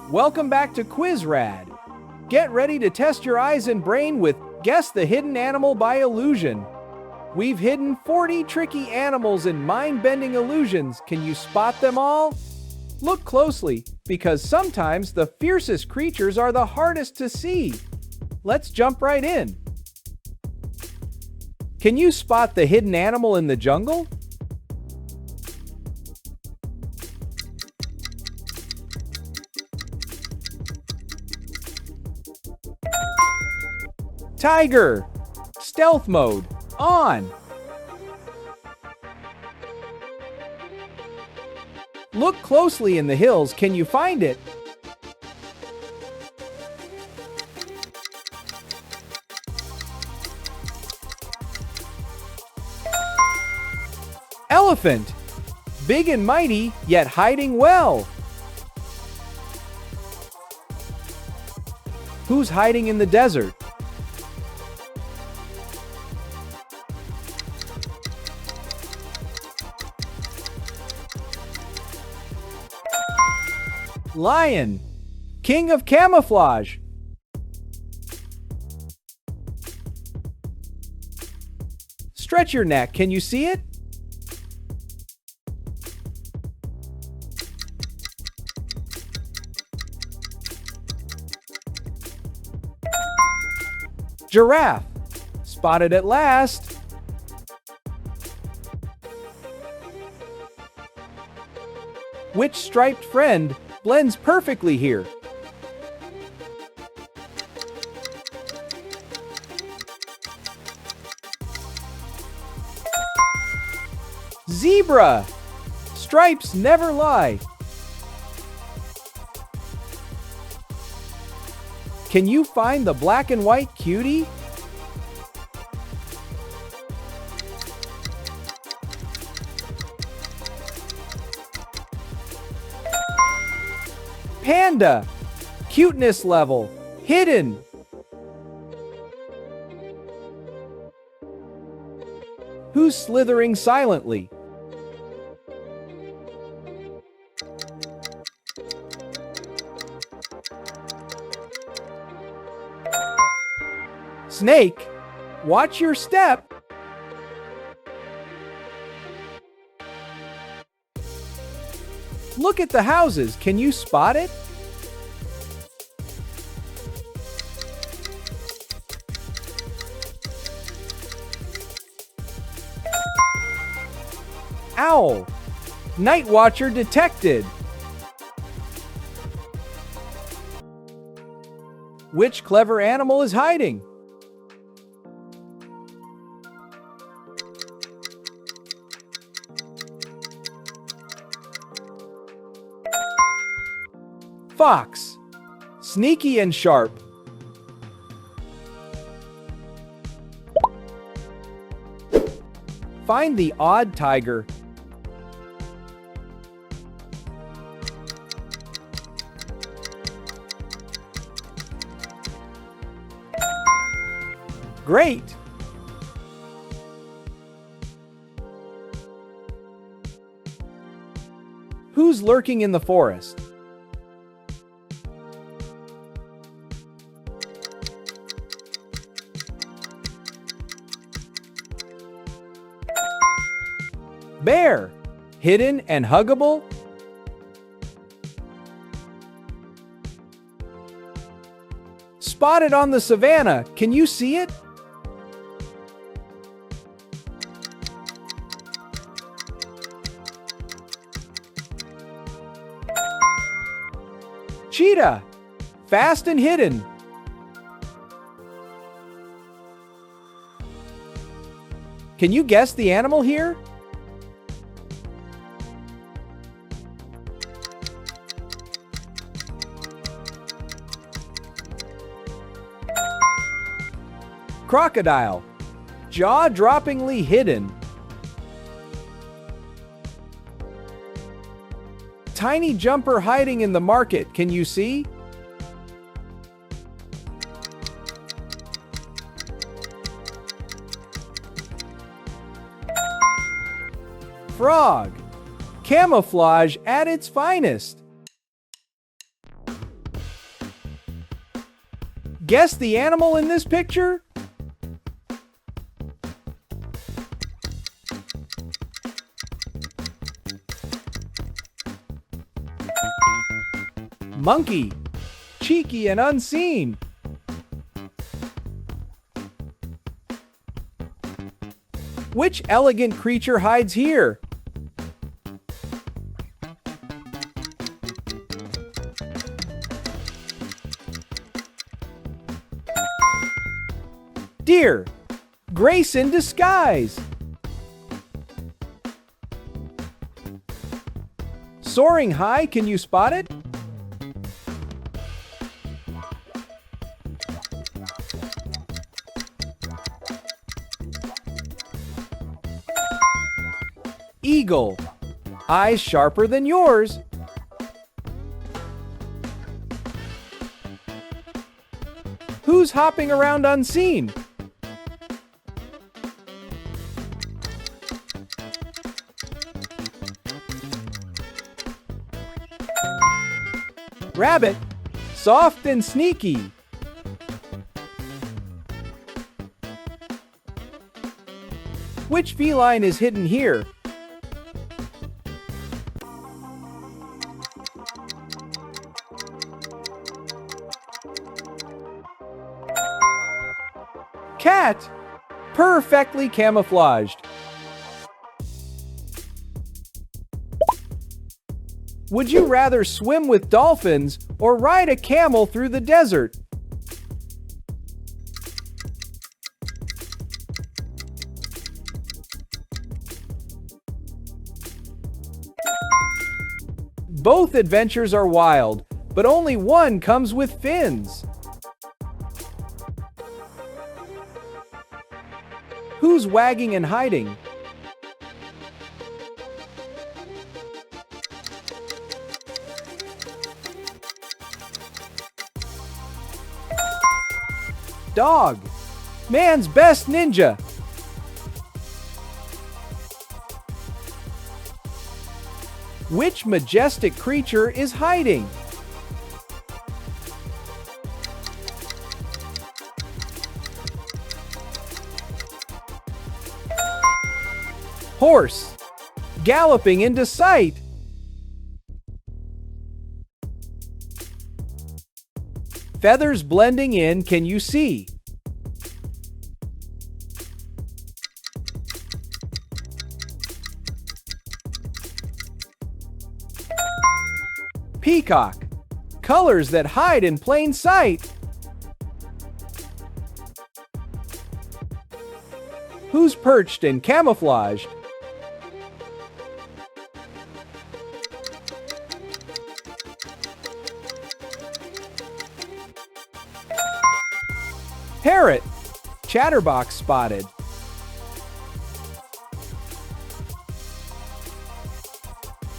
Welcome back to Quiz RAD. Get ready to test your eyes and brain with Guess the Hidden Animal by Illusion. We've hidden 40 tricky animals and mind-bending illusions. Can you spot them all? Look closely, because sometimes the fiercest creatures are the hardest to see. Let's jump right in. Can you spot the hidden animal in the jungle? Tiger! Stealth mode on! Look closely in the hills. Can you find it? Elephant! Big and mighty, yet hiding well. Who's hiding in the desert? Lion, king of camouflage. Stretch your neck. Can you see it? Giraffe, spotted at last. Which striped friend blends perfectly here? Zebra! Stripes never lie. Can you find the black and white cutie? Panda! Cuteness level hidden. Who's slithering silently? Snake, watch your step. Look at the houses. Can you spot it? Owl, night watcher detected. Which clever animal is hiding? Fox, sneaky and sharp. Find the odd tiger. Great! Who's lurking in the forest? Bear, hidden and huggable. Spotted on the savannah. Can you see it? Cheetah, fast and hidden. Can you guess the animal here? Crocodile, jaw-droppingly hidden. Tiny jumper hiding in the market. Can you see? Frog, camouflage at its finest. Guess the animal in this picture? Monkey, cheeky and unseen. Which elegant creature hides here? Deer, grace in disguise. Soaring high, can you spot it? Eagle, eyes sharper than yours. Who's hopping around unseen? Rabbit, soft and sneaky. Which feline is hidden here? Cat, perfectly camouflaged. Would you rather swim with dolphins or ride a camel through the desert? Both adventures are wild, but only one comes with fins. Who's wagging and hiding? Dog, man's best ninja. Which majestic creature is hiding? Horse, galloping into sight. Feathers blending in, can you see? Peacock, colors that hide in plain sight. Who's perched and camouflaged? Parrot, chatterbox spotted.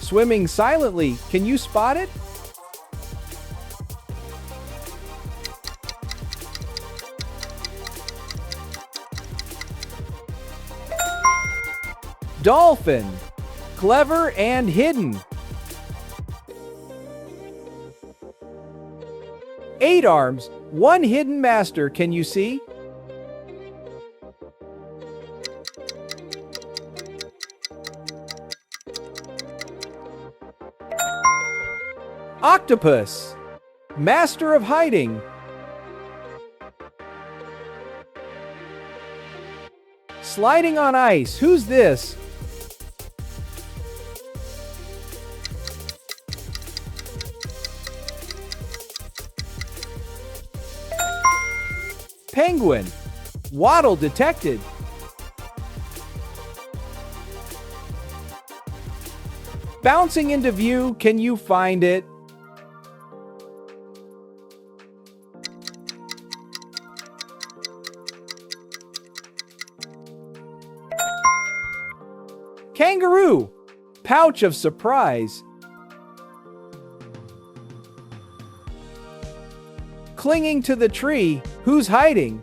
Swimming silently, can you spot it? Dolphin, clever and hidden. 8 arms, one hidden master, can you see? Octopus, master of hiding. Sliding on ice, who's this? Penguin, waddle detected. Bouncing into view, can you find it? Kangaroo, pouch of surprise. Clinging to the tree, who's hiding?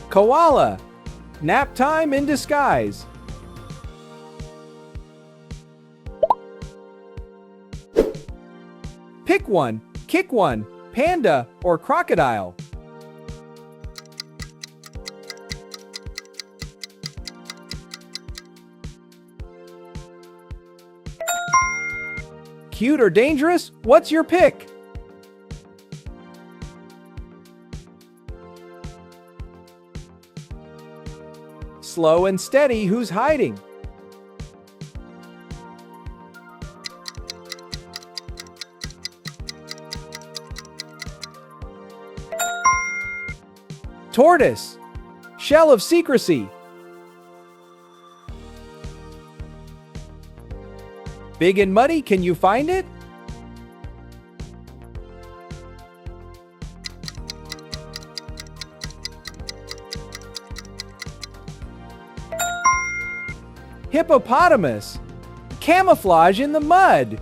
Koala, nap time in disguise. one, kick one, panda, or crocodile? Cute or dangerous? What's your pick? Slow and steady, who's hiding? Tortoise. Shell of secrecy. Big and muddy, can you find it? Hippopotamus. Camouflage in the mud.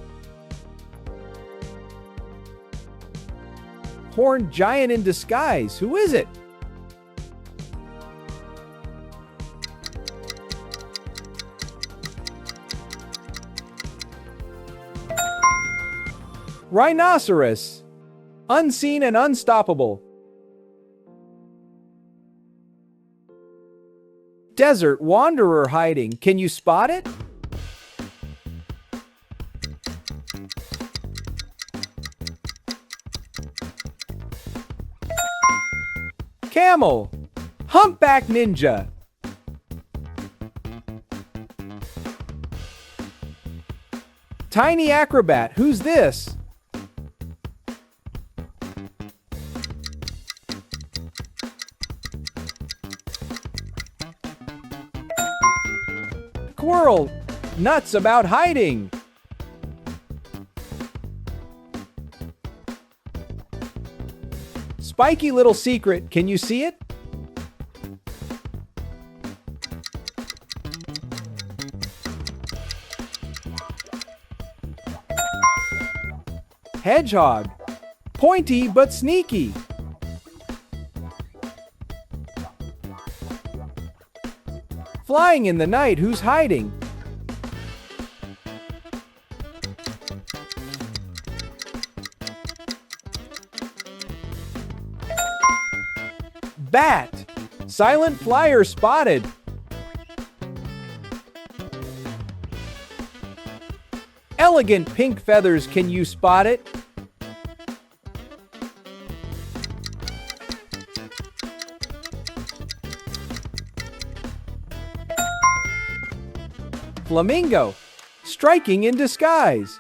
Horned giant in disguise, who is it? Rhinoceros. Unseen and unstoppable. Desert wanderer hiding, can you spot it? Camel. Humpback ninja. Tiny acrobat, who's this? Squirrel. Nuts about hiding. Spiky little secret, can you see it? Hedgehog. Pointy but sneaky. Flying in the night, who's hiding? Bat. Silent flyer spotted. Elegant pink feathers, can you spot it? Flamingo. Striking in disguise.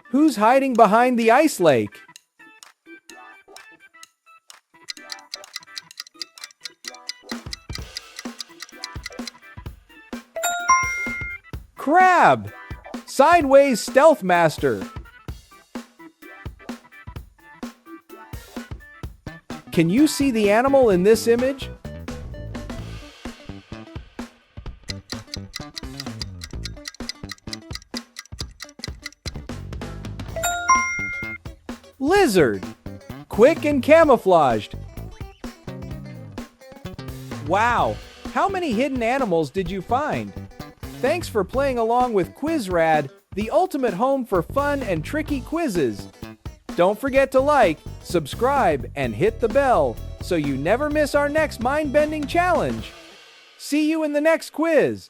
Who's hiding behind the ice lake? Crab. Sideways stealth master. Can you see the animal in this image? Lizard. Quick and camouflaged. Wow! How many hidden animals did you find? Thanks for playing along with QuizRAD, the ultimate home for fun and tricky quizzes. Don't forget to like, subscribe, and hit the bell so you never miss our next mind-bending challenge. See you in the next quiz!